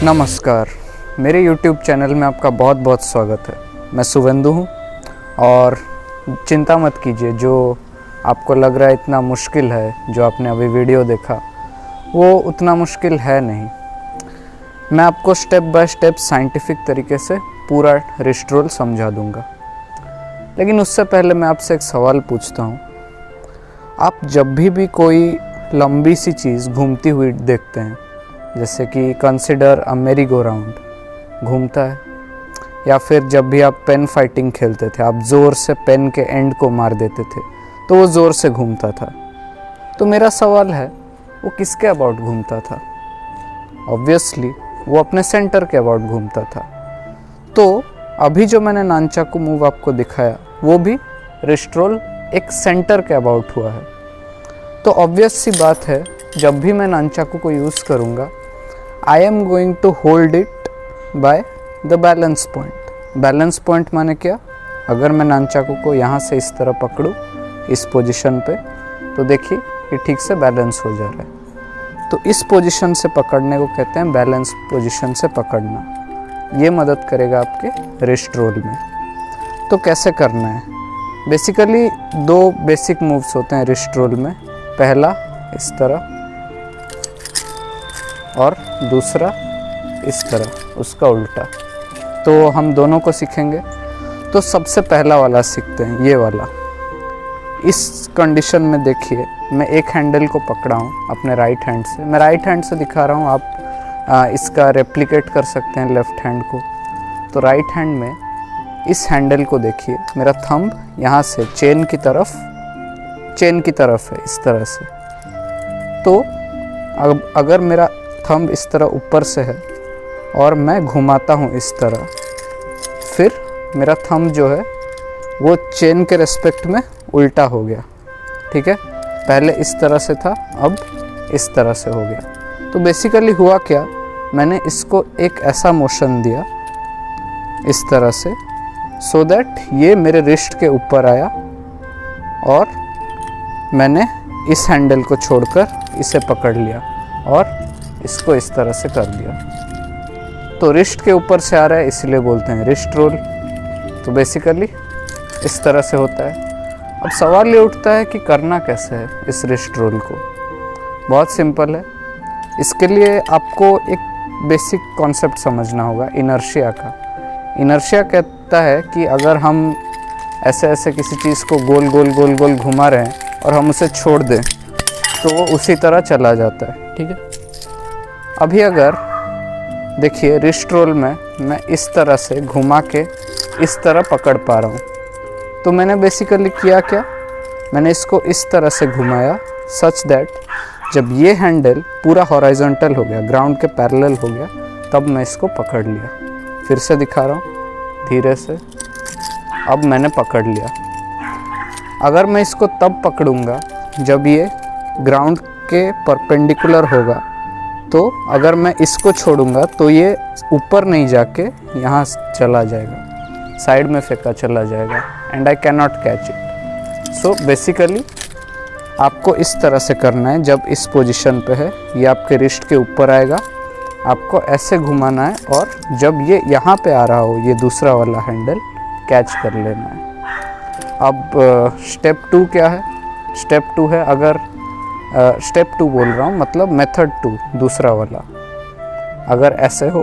नमस्कार, मेरे YouTube channel में आपका बहुत बहुत स्वागत है। मैं सुवेंदु हूँ और चिंता मत कीजिए, जो आपको लग रहा है इतना मुश्किल है, जो आपने अभी वीडियो देखा वो उतना मुश्किल है नहीं। मैं आपको स्टेप बाय स्टेप साइंटिफिक तरीके से पूरा रिस्ट रोल समझा दूँगा। लेकिन उससे पहले मैं आपसे एक सवाल पूछता हूँ। आप जब भी कोई लंबी सी चीज़ घूमती हुई देखते हैं, जैसे कि कंसिडर अ मेरी गो राउंड घूमता है, या फिर जब भी आप पेन फाइटिंग खेलते थे, आप ज़ोर से पेन के एंड को मार देते थे तो वो ज़ोर से घूमता था। तो मेरा सवाल है, वो किसके अबाउट घूमता था? ऑब्वियसली वो अपने सेंटर के अबाउट घूमता था। तो अभी जो मैंने नानचाकू मूव आपको दिखाया वो भी रिस्ट रोल एक सेंटर के अबाउट हुआ है। तो ऑब्वियस सी बात है, जब भी मैं नानचाकू को यूज़ करूँगा, I am going to hold it by the balance point. Balance point माने क्या? अगर मैं नानचाकू को यहाँ से इस तरह पकड़ूँ, इस पोजीशन पे, तो देखिए ये ठीक से बैलेंस हो जा रहा है। तो इस पोजीशन से पकड़ने को कहते हैं बैलेंस पोजीशन से पकड़ना। ये मदद करेगा आपके रिस्ट रोल में। तो कैसे करना है? बेसिकली दो बेसिक मूव्स होते हैं रिस्ट रोल में। पहला इस तरह और दूसरा इस तरह, उसका उल्टा। तो हम दोनों को सीखेंगे। तो सबसे पहला वाला सीखते हैं, ये वाला। इस कंडीशन में देखिए, मैं एक हैंडल को पकड़ा हूँ अपने राइट हैंड से। मैं राइट हैंड से दिखा रहा हूँ, आप इसका रेप्लिकेट कर सकते हैं लेफ़्ट हैंड को। तो राइट हैंड में इस हैंडल को देखिए, मेरा थंब यहाँ से चेन की तरफ है, इस तरह से। तो अब अगर मेरा थंब इस तरह ऊपर से है और मैं घुमाता हूँ इस तरह, फिर मेरा थंब जो है वो चेन के रेस्पेक्ट में उल्टा हो गया। ठीक है, पहले इस तरह से था, अब इस तरह से हो गया। तो बेसिकली हुआ क्या, मैंने इसको एक ऐसा मोशन दिया इस तरह से, सो दैट ये मेरे रिस्ट के ऊपर आया और मैंने इस हैंडल को छोड़कर इसे पकड़ लिया और इसको इस तरह से कर दिया। तो रिस्ट के ऊपर से आ रहा है, इसलिए बोलते हैं रिस्ट रोल। तो बेसिकली इस तरह से होता है। अब सवाल ये उठता है कि करना कैसे है इस रिस्ट रोल को। बहुत सिंपल है। इसके लिए आपको एक बेसिक कॉन्सेप्ट समझना होगा इनर्शिया का। इनर्शिया कहता है कि अगर हम ऐसे ऐसे किसी चीज़ को गोल गोल गोल गोल घुमा रहे हैं और हम उसे छोड़ दें तो वो उसी तरह चला जाता है। ठीक है, अभी अगर देखिए रिस्ट रोल में मैं इस तरह से घुमा के इस तरह पकड़ पा रहा हूँ। तो मैंने बेसिकली किया क्या, मैंने इसको इस तरह से घुमाया सच दैट जब ये हैंडल पूरा हॉरिजॉन्टल हो गया, ग्राउंड के पैरेलल हो गया, तब मैं इसको पकड़ लिया। फिर से दिखा रहा हूँ धीरे से, अब मैंने पकड़ लिया। अगर मैं इसको तब पकड़ूंगा जब ये ग्राउंड के परपेंडिकुलर होगा, तो अगर मैं इसको छोड़ूंगा तो ये ऊपर नहीं जाके यहाँ चला जाएगा, साइड में फेंका चला जाएगा, and I can not catch it. So basically आपको इस तरह से करना है। जब इस पोजीशन पे है, ये आपके रिस्ट के ऊपर आएगा, आपको ऐसे घुमाना है और जब ये यहाँ पे आ रहा हो, ये दूसरा वाला हैंडल कैच कर लेना है। अब स्टेप 2 क्या है? स्टेप 2 है, अगर स्टेप 2 बोल रहा हूँ, मतलब मेथड 2 दूसरा वाला। अगर ऐसे हो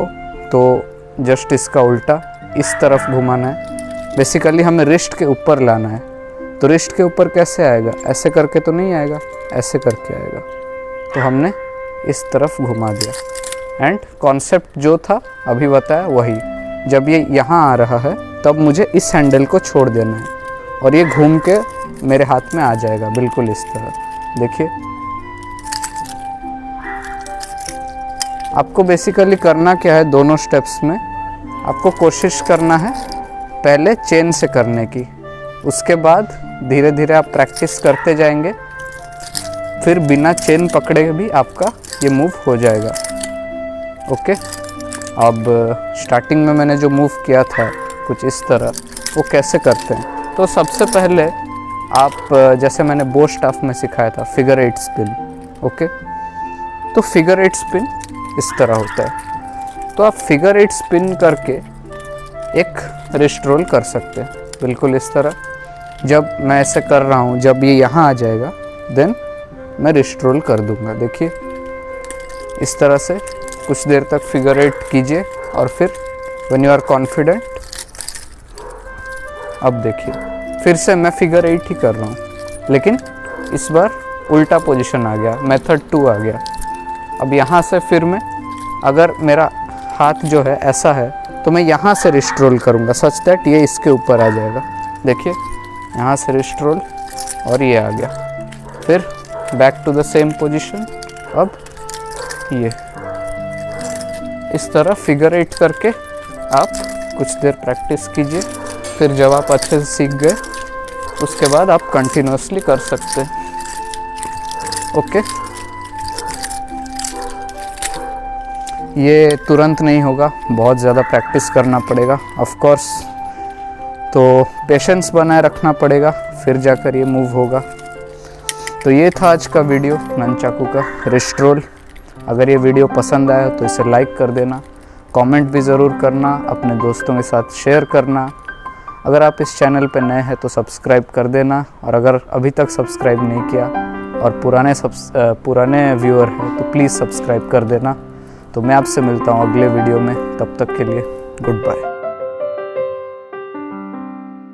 तो जस्ट इसका उल्टा इस तरफ घुमाना है। बेसिकली हमें रिस्ट के ऊपर लाना है। तो रिस्ट के ऊपर कैसे आएगा? ऐसे करके तो नहीं आएगा, ऐसे करके आएगा। तो हमने इस तरफ घुमा दिया एंड कॉन्सेप्ट जो था अभी बताया वही। जब ये यहाँ आ रहा है तब मुझे इस हैंडल को छोड़ देना है और ये घूम के मेरे हाथ में आ जाएगा, बिल्कुल इस तरह। देखिए, आपको बेसिकली करना क्या है दोनों स्टेप्स में, आपको कोशिश करना है पहले चेन से करने की। उसके बाद धीरे धीरे आप प्रैक्टिस करते जाएंगे, फिर बिना चेन पकड़े भी आपका ये मूव हो जाएगा। ओके, अब स्टार्टिंग में मैंने जो मूव किया था कुछ इस तरह, वो कैसे करते हैं? तो सबसे पहले आप जैसे मैंने बो स्टाफ में सिखाया था फिगर 8 स्पिन। ओके, तो फिगर 8 स्पिन इस तरह होता है। तो आप फिगर 8 स्पिन करके एक रिस्ट रोल कर सकते हैं, बिल्कुल इस तरह। जब मैं ऐसे कर रहा हूँ, जब ये यहाँ आ जाएगा देन मैं रिस्ट रोल कर दूंगा। देखिए इस तरह से कुछ देर तक फिगर 8 कीजिए और फिर व्हेन यू आर कॉन्फिडेंट, अब देखिए फिर से मैं फिगर 8 ही कर रहा हूँ, लेकिन इस बार उल्टा पोजीशन आ गया, मेथड 2 आ गया। अब यहाँ से फिर मैं, अगर मेरा हाथ जो है ऐसा है तो मैं यहाँ से रिस्ट रोल करूँगा सच दैट ये इसके ऊपर आ जाएगा। देखिए यहाँ से रिस्ट रोल और ये आ गया, फिर back to the same position. अब ये इस तरह फिगर 8 करके आप कुछ देर प्रैक्टिस कीजिए, फिर जब आप अच्छे से सीख गए उसके बाद आप कंटिन्यूसली कर सकते हैं। ओके, ये तुरंत नहीं होगा, बहुत ज़्यादा प्रैक्टिस करना पड़ेगा ऑफ कोर्स, तो पेशेंस बनाए रखना पड़ेगा, फिर जाकर ये मूव होगा। तो ये था आज का वीडियो ननचाकू का रिस्ट रोल। अगर ये वीडियो पसंद आया तो इसे लाइक कर देना, कमेंट भी ज़रूर करना, अपने दोस्तों के साथ शेयर करना। अगर आप इस चैनल पर नए हैं तो सब्सक्राइब कर देना, और अगर अभी तक सब्सक्राइब नहीं किया और पुराने व्यूअर हैं तो प्लीज़ सब्सक्राइब कर देना। तो मैं आपसे मिलता हूँ अगले वीडियो में, तब तक के लिए गुड बाय।